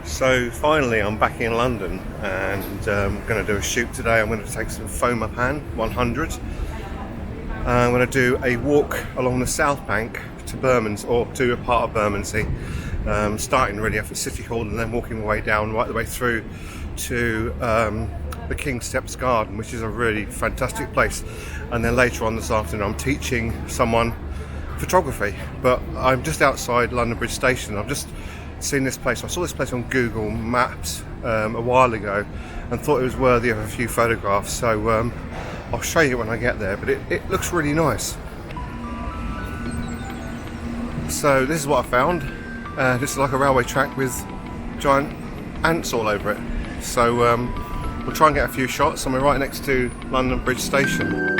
So finally I'm back in London and I'm going to do a shoot today. I'm going to take some Fomapan 100. I'm going to do a walk along the South Bank to Bermondsey, or to a part of Bermondsey, starting really up at City Hall and then working my way down right the way through to the King's Steps Garden, which is a really fantastic place. And then later on this afternoon I'm teaching someone photography, but I'm just outside London Bridge Station. I've just seen this place. I saw this place on Google Maps a while ago and thought it was worthy of a few photographs, so I'll show you when I get there, but it looks really nice. So this is what I found. This is like a railway track with giant ants all over it, so we'll try and get a few shots, and we're right next to London Bridge Station.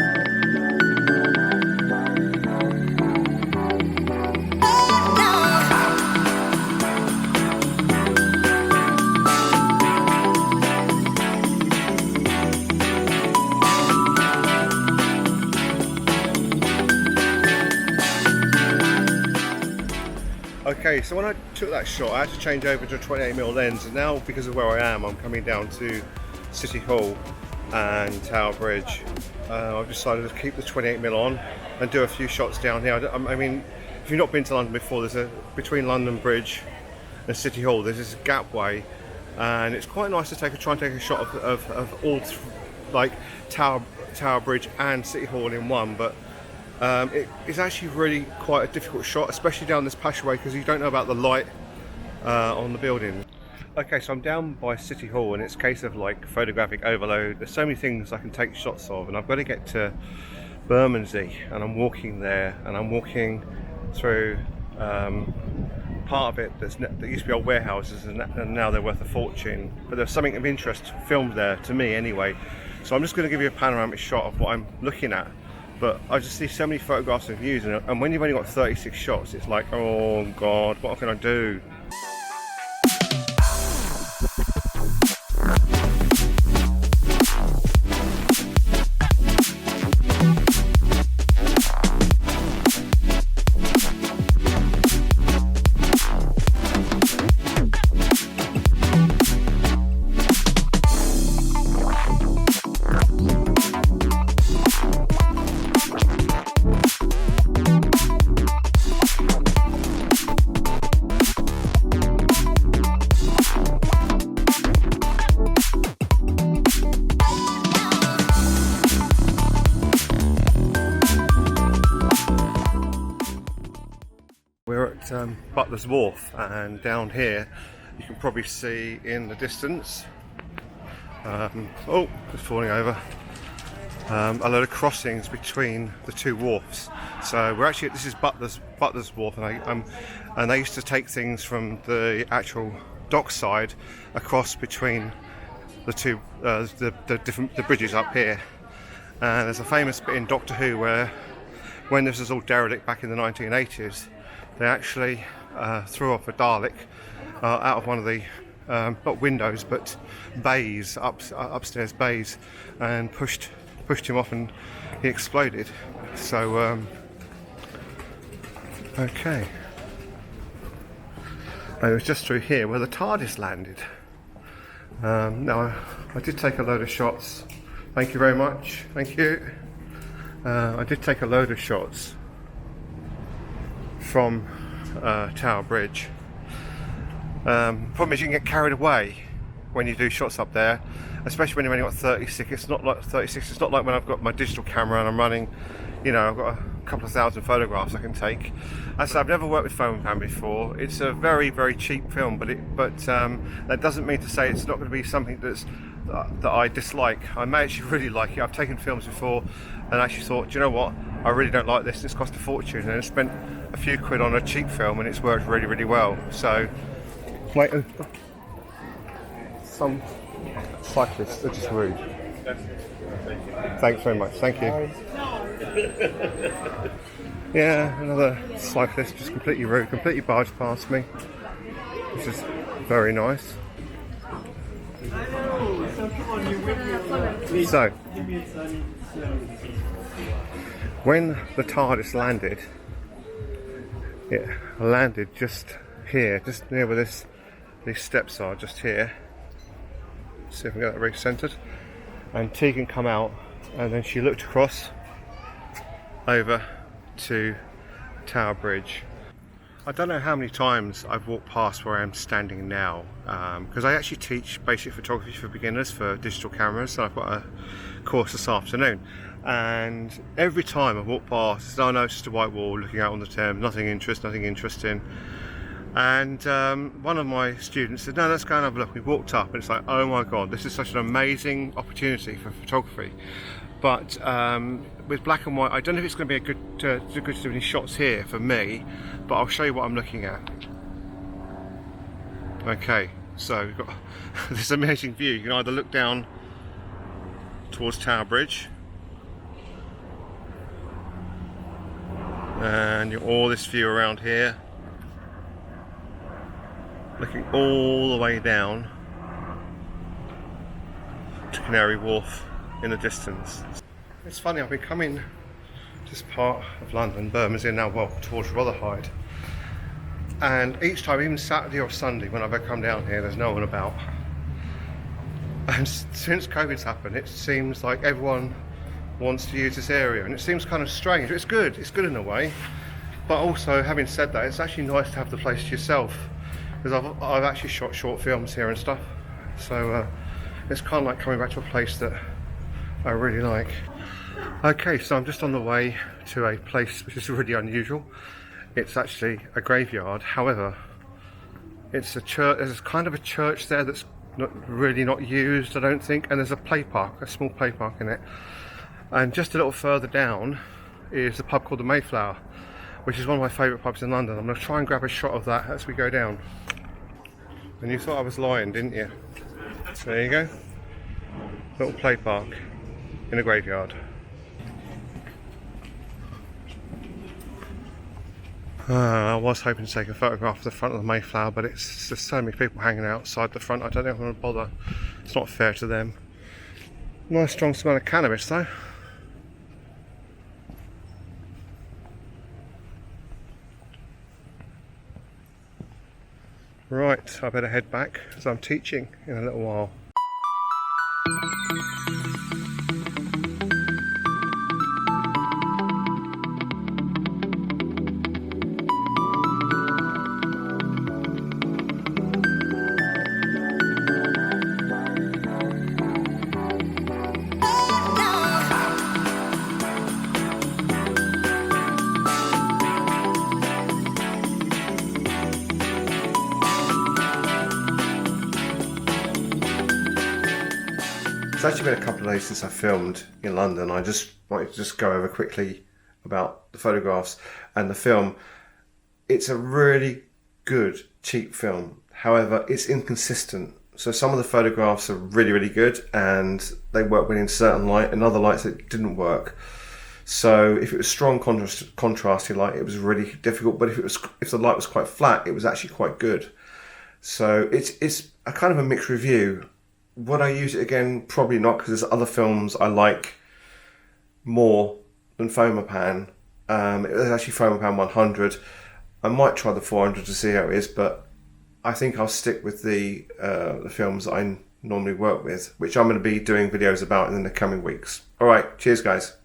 Okay, so when I took that shot I had to change over to a 28mm lens, and now because of where I am, I'm coming down to City Hall and Tower Bridge. I've decided to keep the 28mm on and do a few shots down here. I mean, if you've not been to London before, between London Bridge and City Hall there's this gapway, and it's quite nice to try and take a shot of all like Tower Bridge and City Hall in one, but it's actually really quite a difficult shot, especially down this passageway, because you don't know about the light on the building. Okay, so I'm down by City Hall and it's a case of like photographic overload. There's so many things I can take shots of, and I've got to get to Bermondsey, and I'm walking there, and I'm walking through part of it that used to be old warehouses, and now they're worth a fortune, but there's something of interest filmed there, to me anyway. So I'm just going to give you a panoramic shot of what I'm looking at. But I just see so many photographs and views, and when you've only got 36 shots, it's like, oh god, what can I do? We're at Butler's Wharf, and down here you can probably see in the distance, oh, just falling over, a load of crossings between the two wharfs. So we're actually, this is Butler's Wharf, and they used to take things from the actual dockside across between the two, the bridges up here. And there's a famous bit in Doctor Who where, when this was all derelict back in the 1980s, they actually threw off a Dalek out of one of the, not windows, but bays, upstairs bays, and pushed him off, and he exploded. So, okay. And it was just through here where the TARDIS landed. Now, I did take a load of shots. Thank you very much. Thank you. I did take a load of shots from Tower Bridge. Problem is you can get carried away when you do shots up there, especially when you've only got 36. It's not like when I've got my digital camera and I'm running, you know, I've got a couple of thousand photographs I can take. As I said, I've never worked with Fomapan before. It's a very, very cheap film, but that doesn't mean to say it's not going to be something that I dislike. I may actually really like it. I've taken films before and actually thought, do you know what, I really don't like this. It's cost a fortune, and I spent a few quid on a cheap film and it's worked really, really well. So, wait, some cyclists are just rude. Thanks very much, thank you. Yeah, another cyclist just completely rude, completely barged past me, which is very nice. So, when the TARDIS landed, it landed just here, just near where this these steps are just here. See if I can get that re-centered. And Tegan come out, and then she looked across over to Tower Bridge. I don't know how many times I've walked past where I'm standing now, because I actually teach basic photography for beginners for digital cameras, so I've got a course this afternoon, and every time I walk past, I know it's just a white wall looking out on the Thames, nothing interesting. And one of my students said, no, let's go and have a look. We walked up and it's like, oh my god, this is such an amazing opportunity for photography. But with black and white, I don't know if it's going to be good to do any shots here for me, but I'll show you what I'm looking at. Okay, so we've got this amazing view. You can either look down towards Tower Bridge, and all this view around here, looking all the way down to Canary Wharf in the distance. It's funny, I've been coming this part of London, Bermondsey, now well towards Rotherhithe, and each time, even Saturday or Sunday when I've ever come down here, there's no one about. And since COVID's happened, it seems like everyone wants to use this area, and it seems kind of strange. It's good in a way, but also, having said that, it's actually nice to have the place to yourself, because I've actually shot short films here and stuff, so it's kind of like coming back to a place that I really like. Okay, so I'm just on the way to a place which is really unusual. It's actually a graveyard. However, it's a church. There's kind of a church there that's not used, I don't think, and there's a play park, a small play park in it. And just a little further down is a pub called the Mayflower, which is one of my favourite pubs in London. I'm going to try and grab a shot of that as we go down. And you thought I was lying, didn't you? So there you go. Little play park in a graveyard. I was hoping to take a photograph of the front of the Mayflower, but it's just so many people hanging outside the front, I don't think I'm going to bother. It's not fair to them. Nice strong smell of cannabis though. Right, I better head back because I'm teaching in a little while. It's actually been a couple of days since I filmed in London. I just wanted to go over quickly about the photographs and the film. It's a really good, cheap film. However, it's inconsistent. So some of the photographs are really good and they work within certain light, and other lights that didn't work. So if it was strong contrasting light, it was really difficult. But if the light was quite flat, it was actually quite good. So it's a kind of a mixed review. Would I use it again? Probably not, because there's other films I like more than Fomapan. It was actually Fomapan 100. I might try the 400 to see how it is, but I think I'll stick with the films that I normally work with, which I'm going to be doing videos about in the coming weeks. Alright, cheers guys.